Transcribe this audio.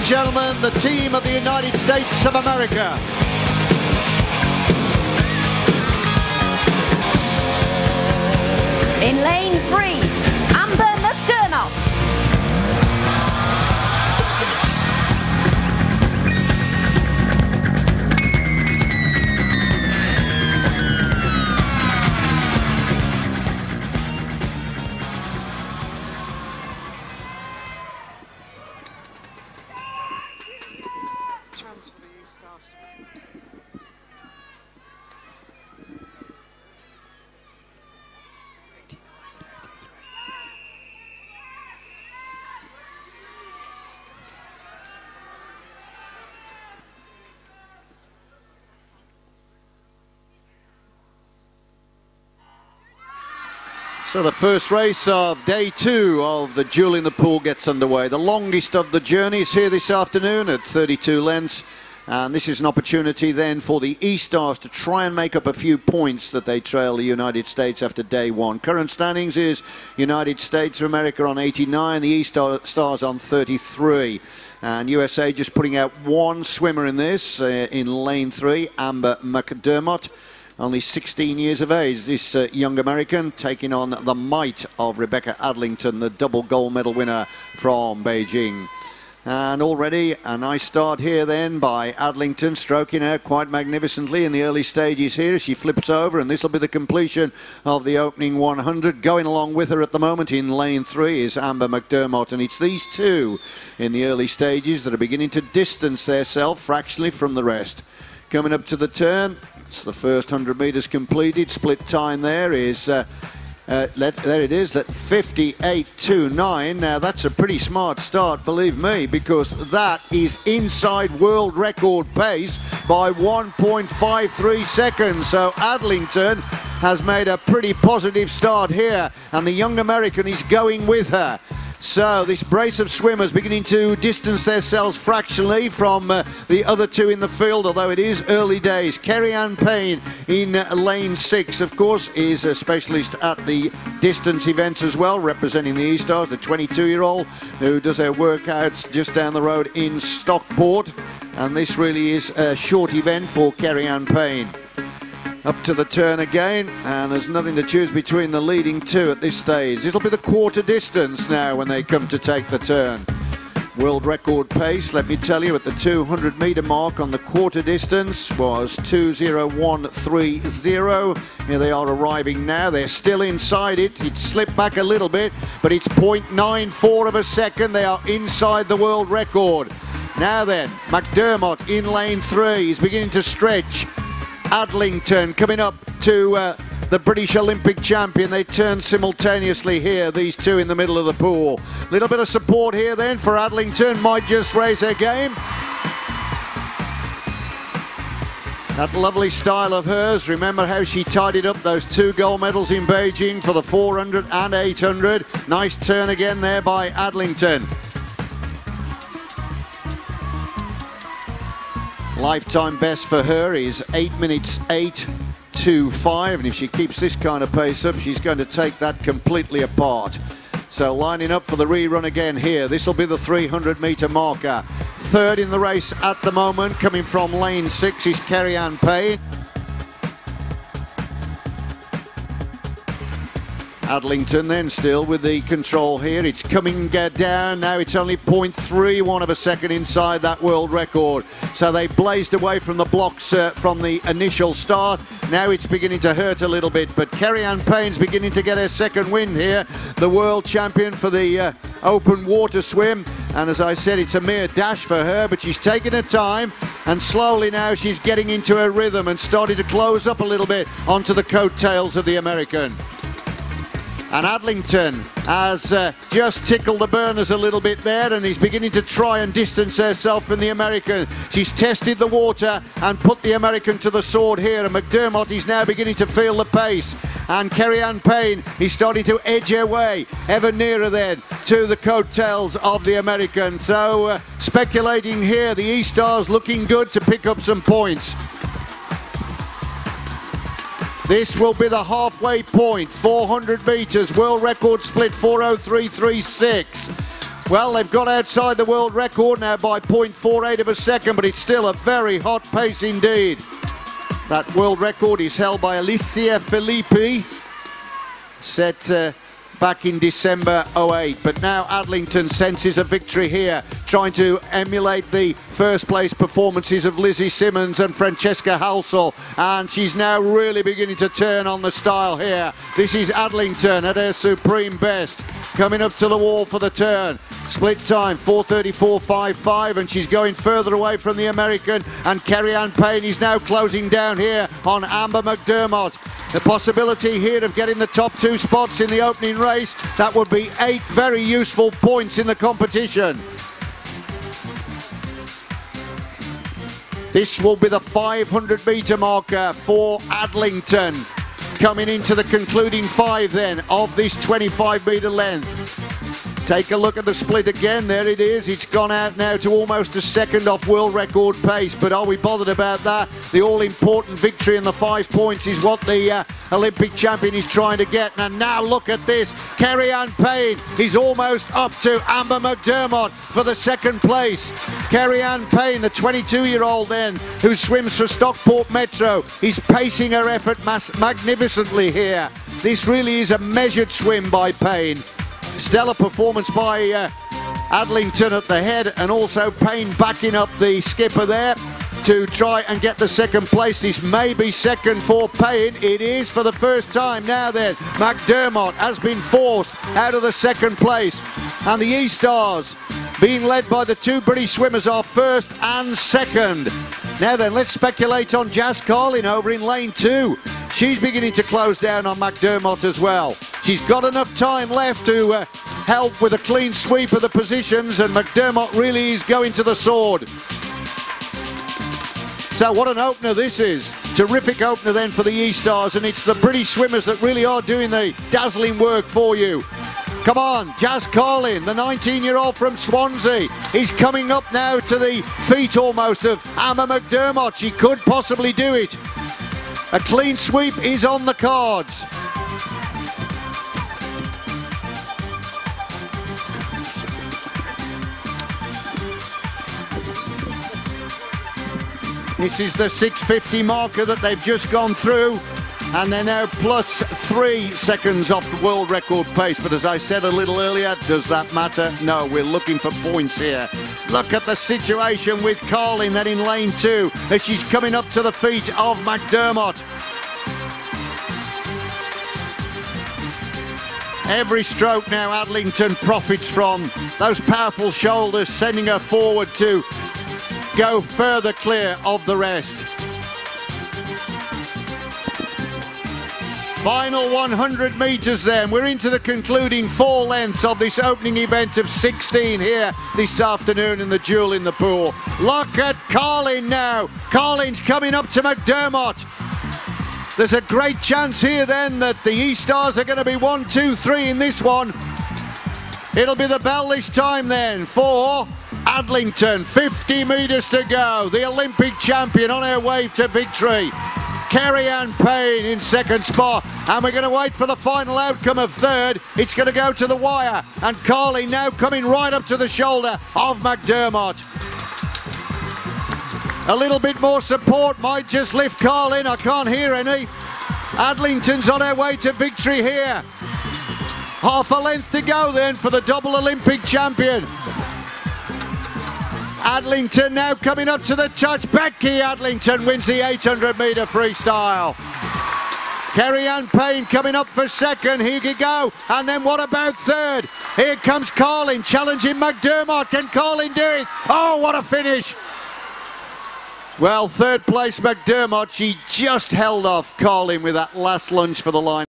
and gentlemen, the team of the United States of America. In lane 3, McDermott. So the first race of day 2 of the Duel in the Pool gets underway. The longest of the journeys here this afternoon at 32 lengths. And this is an opportunity then for the E-Stars to try and make up a few points that they trail the United States after day 1. Current standings is United States of America on 89, the E-Stars on 33. And USA just putting out one swimmer in this, in lane 3, McDermott. Only 16 years of age, this young American, taking on the might of Rebecca Adlington, the double gold medal winner from Beijing. And already a nice start here then by Adlington, stroking out quite magnificently in the early stages here. She flips over, and this will be the completion of the opening 100. Going along with her at the moment in lane 3 is McDermott, and it's these two in the early stages that are beginning to distance themselves fractionally from the rest. Coming up to the turn, it's the first 100 metres completed. Split time there is, there it is, at 58.29. Now that's a pretty smart start, believe me, because that is inside world record pace by 1.53 seconds. So Adlington has made a pretty positive start here, and the young American is going with her. So this brace of swimmers beginning to distance themselves fractionally from the other two in the field, although it is early days. Kerry-Ann Payne in lane 6, of course, is a specialist at the distance events as well, representing the E-Stars, the 22-year-old who does her workouts just down the road in Stockport. And this really is a short event for Kerry-Ann Payne. Up to the turn again, and there's nothing to choose between the leading two at this stage. It'll be the quarter distance now when they come to take the turn. World record pace, let me tell you, at the 200 metre mark on the quarter distance was 2:01.30. Here they are arriving now. They're still inside it. It slipped back a little bit, but it's 0.94 of a second. They are inside the world record. Now then, McDermott in lane 3 is beginning to stretch. Adlington coming up to the British Olympic champion. They turn simultaneously here, these two in the middle of the pool. Little bit of support here then for Adlington, might just raise their game. That lovely style of hers, remember how she tidied up those 2 gold medals in Beijing for the 400 and 800. Nice turn again there by Adlington. Lifetime best for her is 8 minutes 8.25, and if she keeps this kind of pace up, she's going to take that completely apart. So lining up for the rerun again here. This will be the 300 metre marker. Third in the race at the moment, coming from lane 6, is Kerry-Ann Payne. Adlington then still with the control here. It's coming down now. It's only 0.31 of a second inside that world record. So they blazed away from the blocks from the initial start. Now it's beginning to hurt a little bit, but Kerry-Ann Payne's beginning to get her second win here. The world champion for the open water swim. And as I said, it's a mere dash for her, but she's taking her time, and slowly now she's getting into her rhythm and starting to close up a little bit onto the coattails of the American. And Adlington has just tickled the burners a little bit there, and is beginning to try and distance herself from the American. She's tested the water and put the American to the sword here, and McDermott is now beginning to feel the pace. And Kerry-Ann Payne is starting to edge her way ever nearer then to the coattails of the American. So speculating here, the E-Stars looking good to pick up some points. This will be the halfway point, 400 metres, world record split 4:03.36. Well, they've got outside the world record now by 0.48 of a second, but it's still a very hot pace indeed. That world record is held by Alicia Filippi, set back in December 08. But now Adlington senses a victory here, trying to emulate the first place performances of Lizzie Simmons and Francesca Halsall, and she's now really beginning to turn on the style here. This is Adlington at her supreme best, coming up to the wall for the turn. Split time 4:34.55, and she's going further away from the American, and Kerry-Ann Payne is now closing down here on Amber McDermott. The possibility here of getting the top two spots in the opening race, that would be 8 very useful points in the competition. This will be the 500-metre marker for Adlington, coming into the concluding 5 then of this 25-metre length. Take a look at the split again. There it is. It's gone out now to almost a second off world record pace, but are we bothered about that? The all-important victory in the 5 points is what the Olympic champion is trying to get. And now look at this. Kerry-Ann Payne is almost up to Amber McDermott for the second place. Kerry-Ann Payne, the 22-year-old then, who swims for Stockport Metro, is pacing her effort magnificently here. This really is a measured swim by Payne. Stellar performance by Adlington at the head, and also Payne backing up the skipper there to try and get the second place. This may be second for Payne. It is for the first time now then. McDermott has been forced out of the second place, and the E-Stars, being led by the 2 British swimmers, are first and second. Now then, let's speculate on Jazz Carlin over in lane 2. She's beginning to close down on McDermott as well. She's got enough time left to help with a clean sweep of the positions, and McDermott really is going to the sword. So what an opener this is. Terrific opener then for the E-Stars, and it's the British swimmers that really are doing the dazzling work for you. Come on, Jazz Carlin, the 19-year-old from Swansea, is coming up now to the feet almost of Amber McDermott. She could possibly do it. A clean sweep is on the cards. This is the 6:50 marker that they've just gone through, and they're now plus 3 seconds off the world record pace. But as I said a little earlier, does that matter? No, we're looking for points here. Look at the situation with Carlin then in lane 2 as she's coming up to the feet of McDermott. Every stroke now Adlington profits from. Those powerful shoulders sending her forward to go further clear of the rest. Final 100 metres then. We're into the concluding 4 lengths of this opening event of 16 here this afternoon in the Duel in the Pool. Look at Carlin now. Carlin's coming up to McDermott. There's a great chance here then that the E-Stars are going to be 1, 2, 3 in this one. It'll be the bell this time then for Adlington. 50 metres to go. The Olympic champion on her way to victory. Kerry-Ann Payne in second spot, and we're going to wait for the final outcome of third. It's going to go to the wire, and Carlin now coming right up to the shoulder of McDermott. A little bit more support might just lift Carlin. I can't hear any. Adlington's on her way to victory here. Half a length to go then for the double Olympic champion. Adlington now coming up to the touch. Becky Adlington wins the 800-metre freestyle. Kerry-Ann Payne coming up for second. Here you go. And then what about third? Here comes Carlin challenging McDermott. Can Carlin do it? Oh, what a finish. Well, third place McDermott. She just held off Carlin with that last lunge for the line.